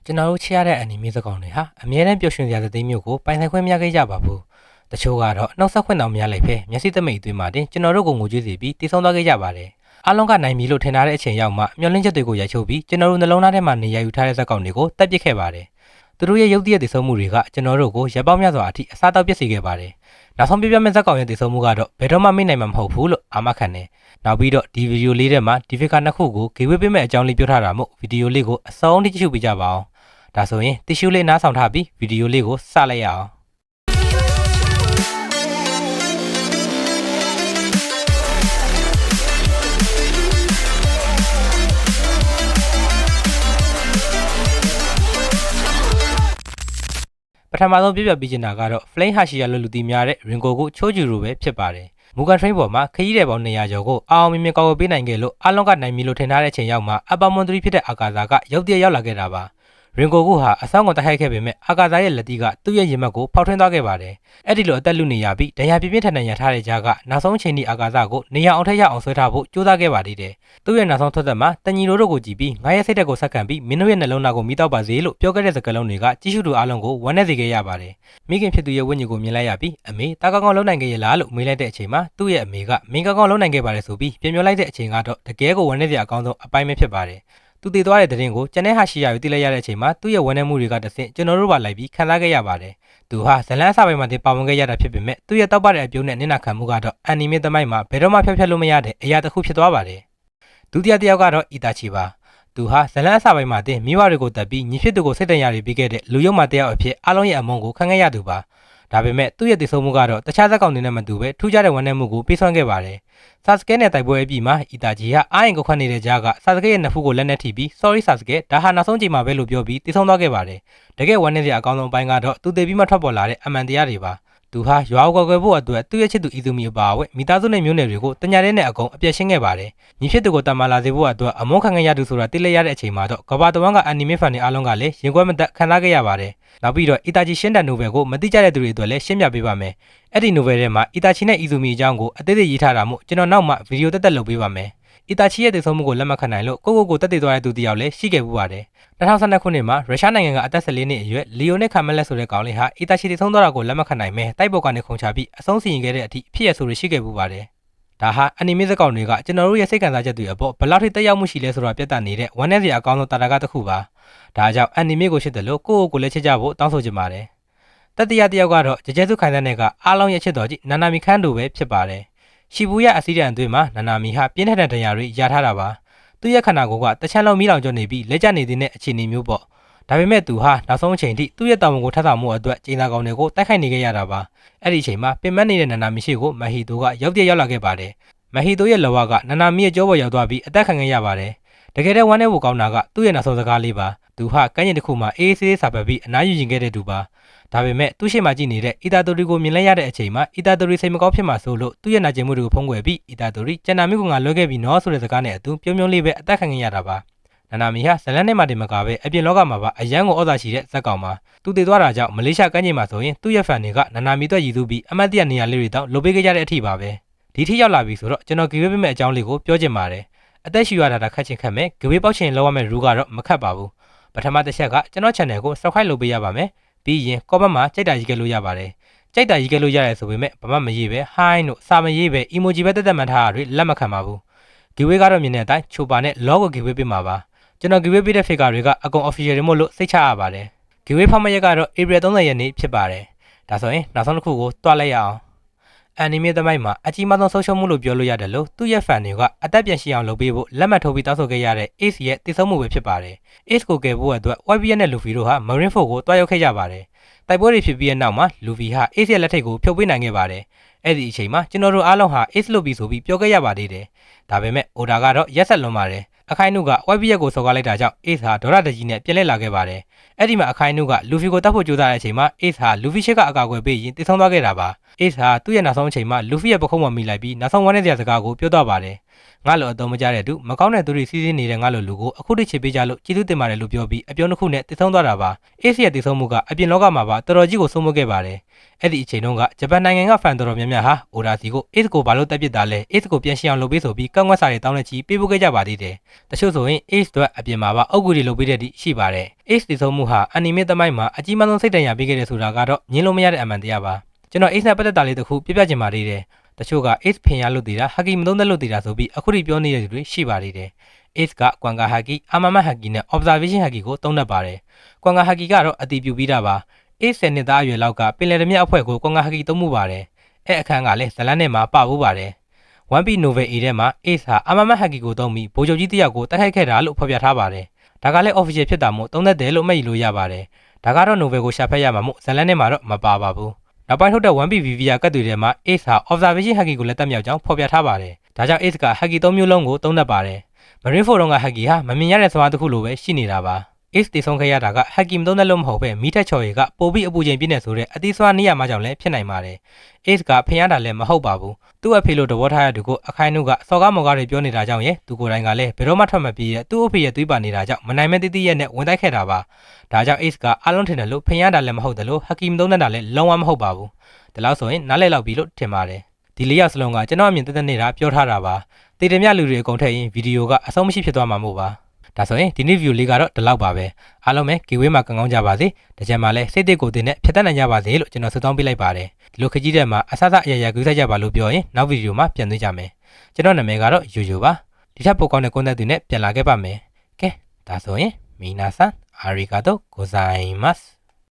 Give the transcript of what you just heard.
ကျွန်တော်တို့ချရတဲ့အနီမေစကောင်တွေဟာအမြဲတမ်းပျော်ရွှင်စရာသတင်းမျိုးကိုပိုင်ဆိုင်ခွင့်မရခဲ့ကြပါဘူး။တချို့ကတော့နှောက်ဆက်ခွင့်တောင်မရလိုက်ပဲမျက်စိသမိတ်အတွင်းမှာတင်ကျွန်တော်တို့ကိုငိုကြွေးစီပြီးတည်ဆုံသွားခဲ့ကြပါတယ်။အားလုံးကနိုင်ပြီလို့ထင်ထားတဲ့အချိန်ရောက်မှမျောလင်းချက်တွေကိုရိုက်ချုပ်ပြီးကျွန်တော်တို့နှလုံးသားထဲမှာနေရာယူထားတဲ့ဇက်ကောင်တွေကိုတက်ပစ်ခဲ့ပါတယ်။သူတို့ရဲ့ရုပ်တရက်တည်ဆုံမှုတွေကကျွန်တော်တို့ကိုရပ်ပေါင်းများစွာအထိအစားတောက်ပစ်စေခဲ့ပါတယ်။နောက်ဆုံးပြပြမဲ့ဇက်ကောင်ရဲ့တည်ဆုံမှုကတော့ဘယ်တော့မှမေ့နိုင်မှာမဟုတ်ဘူးလို့အာမခံတယ်။နောက်ပြီးတော့ဒီဗီဒီယိုလေးထဲမှာဒီဖစ်ကာနှစ်ခုကိုဂေဝေးပေးမဲ့အကြောင်းလေးပြောထားတာမို့ဗီဒီယိုလေးကိုအဆုံးထိကြည့်ရှုပေးကြပါအောင်။ဒါဆိုရင်တီရှူးလေးနားဆောင်ထားပြီးဗီဒီယိုလေးကိုစလိုက်ရအောင်ပထမဆုံးပြပြပေးချင်တာကတော့ Flame Hashia လို့လူသိများတဲ့ Ringo ကိုချိုးဂျူရိုပဲဖြစ်ပါတယ်။မူကန်ထရိန်းပေါ်မှာခရီးတဲ့ပေါင်း200ကျော်ကိုအောင်မြင်မြင်ကောက်ဝယ်ပေးနိုင်ခဲ့လို့အားလုံးကနိုင်ပြီလို့ထင်ထားတဲ့အချိန်ရောက်မှာအပမွန်3ဖြစ်တဲ့အာကာသာကရုတ်တရက်ရောက်လာခဲ့တာပါ။ရင်ကိုကူဟာအဆောင်ကိုတိုက်ခိုက်ခဲ့ပေမဲ့အာကာသာရဲ့လက်တီးကသူ့ရဲ့ရင်မက်ကိုဖောက်ထွင်းသွားခဲ့ပါတယ်။အဲ့ဒီလိုအသက်လူနေရပြီးဒဏ်ရာပြင်းပြင်းထန်ထန်ရထားတဲ့ကြားကနောက်ဆုံးချိန်ထိအာကာသာကိုနေရာအောင်ထက်ရအောင်ဆွဲထားဖို့ကြိုးစားခဲ့ပါသေးတယ်။သူ့ရဲ့နောက်ဆုံးထွက်သက်မှာတညီလိုတို့ကိုကြည့်ပြီးငါရဲ့စိတ်ဓာတ်ကိုဆက်ခံပြီးမင်းတို့ရဲ့နှလုံးသားကိုမိတော့ပါစေလို့ပြောခဲ့တဲ့စကားလုံးတွေကကြီးစုသူအားလုံးကိုဝမ်းနည်းစေခဲ့ရပါတယ်။မိခင်ဖြစ်သူရဲ့ဝိညာဉ်ကိုမြင်လိုက်ရပြီးအမေတာကောင်းကောင်းလုံးနိုင်ခဲ့ရလားလို့မေးလိုက်တဲ့အချိန်မှာသူ့ရဲ့အမေကမင်းကောင်းကောင်းလုံးနိုင်ခဲ့ပါတယ်ဆိုပြီးပြန်ပြောလိုက်တဲ့အချိန်ကတော့တကယ်ကိုဝမ်းနည်းစရာအကောင်းဆုံးအပိုင်းပဲဖြစ်ပါတယ်။သူတည်သွားတဲ့သတင်းကိုကျန်တဲ့ဟာရှိရယူသိလိုက်ရတဲ့အချိန်မှာသူ့ရဲ့ဝန်ထမ်းမှုတွေကတဆင့်ကျွန်တော်တို့ပါလိုက်ပြီးခံစားခဲ့ရပါတယ်။သူဟာဇလန်းအစပိုင်းမှာတင်ပါဝင်ခဲ့ရတာဖြစ်ပေမဲ့သူ့ရဲ့တောက်ပတဲ့အပြုံးနဲ့နင့်နာခံမှုကတော့အန်နီမေသမိုင်းမှာဘယ်တော့မှဖျက်ဖျက်လို့မရတဲ့အရာတစ်ခုဖြစ်သွားပါတယ်။ဒုတိယတစ်ယောက်ကတော့အီတာချီပါ။သူဟာဇလန်းအစပိုင်းမှာတင်မိဘတွေကိုတက်ပြီးညီဖြစ်သူကိုစိတ်တန်ရာတွေပြီးခဲ့တဲ့လူယုံမှတစ်ယောက်အဖြစ်အားလုံးရဲ့အမုန်းကိုခံခဲ့ရသူပါ။ဒါပေမဲ့သူ့ရဲ့တည်ဆုံမှုကတော့တခြားဇက်ကောင်တွေနဲ့မတူပဲထူးခြားတဲ့ဝန်ထမ်းမှုကိုပေးစွမ်းခဲ့ပါတယ်။ဆာစကဲနဲ့တိုက်ပွဲအပြီးမှာအီတာဂျီဟာအာရင်ကိုခတ်နေတဲ့ကြားကဆာစကဲရဲ့နှစ်ဖူးကိုလက်နဲ့ထိပြီး sorry ဆာစကဲဒါဟာနောက်ဆုံးချိန်မှာပဲလို့ပြောပြီးတည်ဆုံသွားခဲ့ပါတယ်။တကယ်ဝန်ထမ်းစရာအကောင်းဆုံးအပိုင်းကတော့သူတည်ပြီးမှထွက်ပေါ်လာတဲ့အမှန်တရားတွေပါ။သူဟာရွာကိုကွယ်ဖို့အတွက်သူ့ရဲ့ချစ်သူအီဇူမီအပါအဝင်မိသားစုနဲ့မျိုးနွယ်တွေကိုတညာတဲ့နဲ့အကုန်အပြည့်ရှင်းခဲ့ပါတယ်။ညီဖြစ်သူကိုတမန်လာစေဖို့အတွက်အမုန်းခံခဲ့ရသူဆိုတာသိလိုက်ရတဲ့အချိန်မှာတော့ကဘာတဝန်းကအန်နီမေဖန်တွေအားလုံးကလည်းရင်ကွဲမသက်ခံစားခဲ့ရပါတယ်။နောက်ပြီးတော့အီတာချီရှင်းတဲ့နိုဗယ်ကိုမသိကြတဲ့သူတွေအတွက်လည်းရှင်းပြပေးပါမယ်။အဲ့ဒီနိုဗယ်ထဲမှာအီတာချီနဲ့အီဇူမီအကြောင်းကိုအသေးသေးရေးထားတာမို့ကျွန်တော်နောက်မှဗီဒီယိုတက်လုပ်ပေးပါမယ်။အီတာချီရဲ့တည်ဆုံမှုကိုလက်မခံနိုင်လို့ကိုတက်တည်သွားတဲ့သူတယောက်လည်းရှိခဲ့ပူပါတယ်။2012ခုနှစ်မှာရုရှားနိုင်ငံကအသက်14နှစ်အရွယ်လီယိုနစ်ကာမလက်ဆိုတဲ့ကောင်လေးဟာအီတာချီတည်ဆုံသွားတာကိုလက်မခံနိုင်ပဲတိုက်ပေါ်ကနေခုန်ချပြီးအဆုံးစီရင်ခဲ့တဲ့အထိဖြစ်ရဆိုရရှိခဲ့ပူပါတယ်။ဒါဟာအနီမေဇက်ကောင်တွေကကျွန်တော်တို့ရဲ့စိတ်ခံစားချက်တွေအပေါ်ဘယ်လောက်ထိတက်ရောက်မှုရှိလဲဆိုတာပြသနေတဲ့ဝမ်းနည်းစရာအကောင်းဆုံးတာတာကတစ်ခုပါ။ဒါကြောင့်အနီမေကိုချစ်တယ်လို့ကိုလည်းချစ်ကြဖို့တောင်းဆိုချင်ပါတယ်။တတိယတစ်ယောက်ကတော့ကြကြဲစုခိုင်တဲ့ကအားလုံးရဲ့ချစ်တော်ကြီးနာနာမီခန်းတို့ပဲဖြစ်ပါတယ်။ရှီဘူရအစည်းတန်အတွင်းမှာနာနာမီဟာပြင်းထန်တဲ့ဒဏ်ရာတွေရထားတာပါ။သူ့ရဲ့ခန္ဓာကိုယ်ကတချမ်းလုံးမီးလောင်ကျွနေပြီးလက်ကျနေတဲ့အခြေအနေမျိုးပေါ့။ဒါပေမဲ့သူဟာနောက်ဆုံးအချိန်ထိသူ့ရဲ့တာဝန်ကိုထပ်ဆောင်မှုအတွက်ကျင်းသားကောင်တွေကိုတိုက်ခိုက်နေခဲ့ရတာပါ။အဲ့ဒီအချိန်မှာပင်မနေတဲ့နာနာမီရှိကိုမဟီတိုကရောက်တရောက်လာခဲ့ပါတယ်။မဟီတိုရဲ့လောကကနာနာမီရဲ့ကြောပေါ်ရောက်သွားပြီးအသက်ခံခဲ့ရပါတယ်။တကယ်တမ်းဝမ်းနည်းဖို့ကောင်းတာကသူ့ရဲ့နောက်ဆုံးစကားလေးပါ။သူဟာကမ်းခြေတစ်ခုမှာအေးဆေးစာပတ်ပြီးအနားယူရင်ခဲ့တဲ့သူပါ။ဒါပေမဲ့သူ့ရှိမှကြည့်နေတဲ့အီတာတိုရီကိုမြင်လိုက်ရတဲ့အချိန်မှာအီတာတိုရီစိတ်မကောင်းဖြစ်မှဆိုလို့သူ့ရဲ့နာကျင်မှုတွေကိုဖုံးကွယ်ပြီးအီတာတိုရီကျန်နာမီကငါလွှဲခဲ့ပြီးနော်ဆိုတဲ့စကားနဲ့အတူပြုံးပြုံးလေးပဲအသက်ခံခဲ့ရတာပါ။နာနာမီဟာဇလန်နဲ့မှတင်မကပဲအပြင်လောကမှာပါအရန်ကိုဩဇာရှိတဲ့ဇက်ကောင်ပါ။သူတည်သွားတာကြောင့်မလေးရှားကမ်းခြေမှာဆိုရင်သူ့ရဲ့ဖန်တွေကနာနာမီအတွက်ရည်သူပြီးအမတ်တရနေရာလေးတွေတောင်လုပ်ပေးခဲ့ကြတဲ့အထိပါပဲ။ဒီထိရောက်လာပြီဆိုတော့ကျွန်တော်ဂေဝေးပေးမဲ့အကြောင်းလေးကိုပြောချင်ပါတယ်။အသက်ရှူရတာခက်ချင်ခက်မယ်ဂေဝေးပေါက်ချင်လောက်ရမယ့်ရူကတော့မခတ်ပါဘူး။ပထမတစ်ချက်ကကျွန်တော် channel ကို subscribe လုပ်ပေးရပါမယ်။ပြီးရင် comment မှာကြိုက်တာရေးခဲ့လို့ရပါတယ်။ကြိုက်တာရေးခဲ့လို့ရတယ်ဆိုပေမဲ့ဘာမှမရေးပဲ hi တို့စာမရေးပဲ emoji ပဲတက်မှန်ထားတာတွေလက်မခံပါဘူး။ giveaway ကတော့မြင်တဲ့အတိုင်းချိုပါနဲ့ log ကို giveaway ပေးမှာပါ။ကျွန်တော် giveaway ပေးတဲ့ figure တွေကအကုန် official တွေမို့လို့စိတ်ချရပါတယ်။ giveaway ဖောက်မဲ့ရက်ကတော့ April 30ရက်နေ့ဖြစ်ပါတယ်။ဒါဆိုရင်နောက်ဆုံးတစ်ခုကိုတွားလိုက်ရအောင်။အန်နီမေသမိုင်းမှာအကြီးမားဆုံးဆုံးရှုံးမှုလို့ပြောလို့ရတယ်လို့သူ့ရဲ့ fan တွေကအသက်ပြန်ရှိအောင်လုပ်ပေးဖို့လက်မှတ်ထိုးပြီးတောင်းဆိုခဲ့ရတဲ့ Ace ရဲ့တည်ဆုံမှုပဲဖြစ်ပါတယ်။ Ace ကိုကယ်ဖို့အတွက် YBN နဲ့ Luffy တို့ဟာ Marineford ကိုတွားရောက်ခဲ့ကြပါတယ်။တိုက်ပွဲတွေဖြစ်ပြီးတဲ့နောက်မှာ Luffy ဟာ Ace ရဲ့လက်ထိပ်ကိုဖြုတ်ပေးနိုင်ခဲ့ပါတယ်။အဲ့ဒီအချိန်မှာကျွန်တော်တို့အားလုံးဟာ Ace လို့ပြီးဆိုပြီးပြောခဲ့ရပါသေးတယ်။ဒါပေမဲ့ Oda ကတော့ရက်ဆက်လွန်ပါတယ်။အခိုင်နုက YBN ကိုစော်ကားလိုက်တာကြောင့် Ace ဟာဒေါရတကြီးနဲ့ပြန်လှည့်လာခဲ့ပါတယ်။အဲ့ဒီမှာအခိုင်နုက Luffy ကိုတတ်ဖို့ကြိုးစားတဲ့အချိန်မှာ Ace ဟာ Luffy ရှေ့ကအကာအကွယ်ပေးရင်တည်ဆုံသွားခဲ့တာပါ။ Ace ဟာသူ့ရဲ့နောက်ဆုံးအချိန်မှာ Luffy ရဲ့ပခုံးပေါ်မိလိုက်ပြီးနောက်ဆုံးဝမ်းနည်းစရာစကားကိုပြောတော့ပါတယ် ငါလိုအတော်မကြတဲ့သူမကောင်းတဲ့သူတွေစီးစီးနေတဲ့ငါလိုလူကိုအခုတချစ်ပေးကြလို့ကျေးဇူးတင်ပါတယ်လို့ပြောပြီးအပြောတစ်ခုနဲ့တည်ဆုံးသွားတာပါအေးစ်ရဲ့တည်ဆုံးမှုကအပြင်လောကမှာပါတော်တော်ကြီးကိုဆုံးမခဲ့ပါတယ်အဲ့ဒီအချိန်တုန်းကဂျပန်နိုင်ငံကဖန်တော်တော်များများဟာအိုဒါစီကိုအေးစ်ကိုဘာလို့တက်ပစ်တာလဲအေးစ်ကိုပြန်ရှင်းအောင်လုပ်ပေးဆိုပြီးကန့်ကွက်စာတွေတောင်းနေချီပေးပို့ခဲ့ကြပါသေးတယ်တချို့ဆိုရင်အေးစ်တို့အပြင်မှာပါအုပ်ကူတွေလုပ်ပေးတဲ့တိရှိပါတယ်အေးစ်တည်ဆုံးမှုဟာအနီမေသမိုင်းမှာအကြီးမားဆုံးစိတ်တန်ရာပေးခဲ့တဲ့ဆိုတာကတော့ညှင်းလို့မရတဲ့အမှန်တရားပါကျွန်တော်အေးစ်နဲ့ပတ်သက်တာလေးတစ်ခုပြပြချင်ပါသေးတယ်တချို့က Ace ဖင်ရလို့တည်တာဟာကီမသုံးသက်လို့တည်တာဆိုပြီးအခုထိပြောနေတဲ့သူတွေရှိပါသေးတယ် Ace ကကွမ်ကာဟာကီအာမမတ်ဟာကီနဲ့ observation ဟာကီကိုသုံးတတ်ပါတယ်ကွမ်ကာဟာကီကတော့အတီးပြူပြီးတာပါ Ace 10နှစ်သားအရွယ်လောက်ကပင်လယ်ဓမြအဖွဲ့ကိုကွမ်ကာဟာကီသုံးမှုပါတယ်အဲ့အခန်းကလည်းဇလန်းနဲ့မှာပဖို့ပါတယ် One Piece Novel A ထဲမှာ Ace ဟာအာမမတ်ဟာကီကိုသုံးပြီးဗိုလ်ချုပ်ကြီးတယောက်ကိုတိုက်ခိုက်ခဲ့တာလို့ဖော်ပြထားပါတယ်ဒါကလည်း official ဖြစ်တာမို့သုံးတတ်တယ်လို့မှတ်ယူလို့ရပါတယ်ဒါကတော့ novel ကိုရှာဖတ်ရမှာမို့ဇလန်းနဲ့မှာတော့မပါပါဘူးနောက်ပိုင်းထုတ်တဲ့ 1P VVR ကတ်တွေထဲမှာ Ace ဟာ observation haki ကိုလည်းတက်မြောက်ကြောင်းဖော်ပြထားပါတယ်။ဒါကြောင့် Ace က haki 3မျိုးလုံးကိုသုံးတတ်ပါတယ်။ Marine 4 တုန်းက haki ဟာမမြင်ရတဲ့စွမ်းတစ်ခုလိုပဲရှိနေတာပါ။ Ace တည်ဆုံးခဲ့ရတာက haki မသုံးတတ်လို့မဟုတ်ပဲမိထက်ချော်ရီကပိုပြီးအပူချိန်ပြည့်နေဆိုတဲ့အသီးစွမ်းနေရမှာကြောင့်လည်းဖြစ်နိုင်ပါတယ်။ Ace ကဖင်ရတာလည်းမဟုတ်ပါဘူး။သူ့အဖေလို့တဘောထားရသူကိုအခိုင်နှုတ်ကစော်ကားမော်ကားတွေပြောနေတာကြောင့်ရဲ့သူကိုယ်တိုင်ကလည်းဘယ်တော့မှထွက်မပြေးတဲ့သူ့အဖေရဲ့သွေးပါနေတာကြောင့်မနိုင်မဲတိတိရဲ့နဲ့ဝင်တိုက်ခဲ့တာပါ။ဒါကြောင့် Ace ကအလုံးထင်တယ်လို့ဖင်ရတာလည်းမဟုတ်တယ်လို့ haki မသုံးတတ်တာလည်းလုံးဝမဟုတ်ပါဘူး။ဒီလောက်ဆိုရင်နားလည်လောက်ပြီလို့ထင်ပါတယ်ဒီလေးယောက်စလုံးကကျွန်တော်အမြင်တက်တက်နေတာပြောထားတာပါတေတမြလူတွေအကုန်ထည့်ရင်ဗီဒီယိုကအဆုံးမရှိဖြစ်သွားမှာမို့ပါဒါဆိုရင်ဒီနေ့ view လေးကတော့ဒီလောက်ပါပဲအားလုံးပဲ giveaway မှာကောင်းကြပါစေတကြံမှာလည်းစိတ်တစ်ကိုယ်တင်နဲ့ဖြတ်တတ်နိုင်ကြပါစေလို့ကျွန်တော်ဆုတောင်းပေးလိုက်ပါတယ်ဒီလိုခကြီးတဲ့မှာအဆအဆအရရကူးစားကြပါလို့ပြောရင်နောက်ဗီဒီယိုမှာပြန်တွေ့ကြမယ်ကျွန်တော်နာမည်ကတော့ယူယူပါဒီထက်ပိုကောင်းတဲ့ content တွေနဲ့ပြန်လာခဲ့ပါမယ်ကဲဒါဆိုရင်မီနာဆန်အာရီဂါတိုဂိုဇိုင်မတ်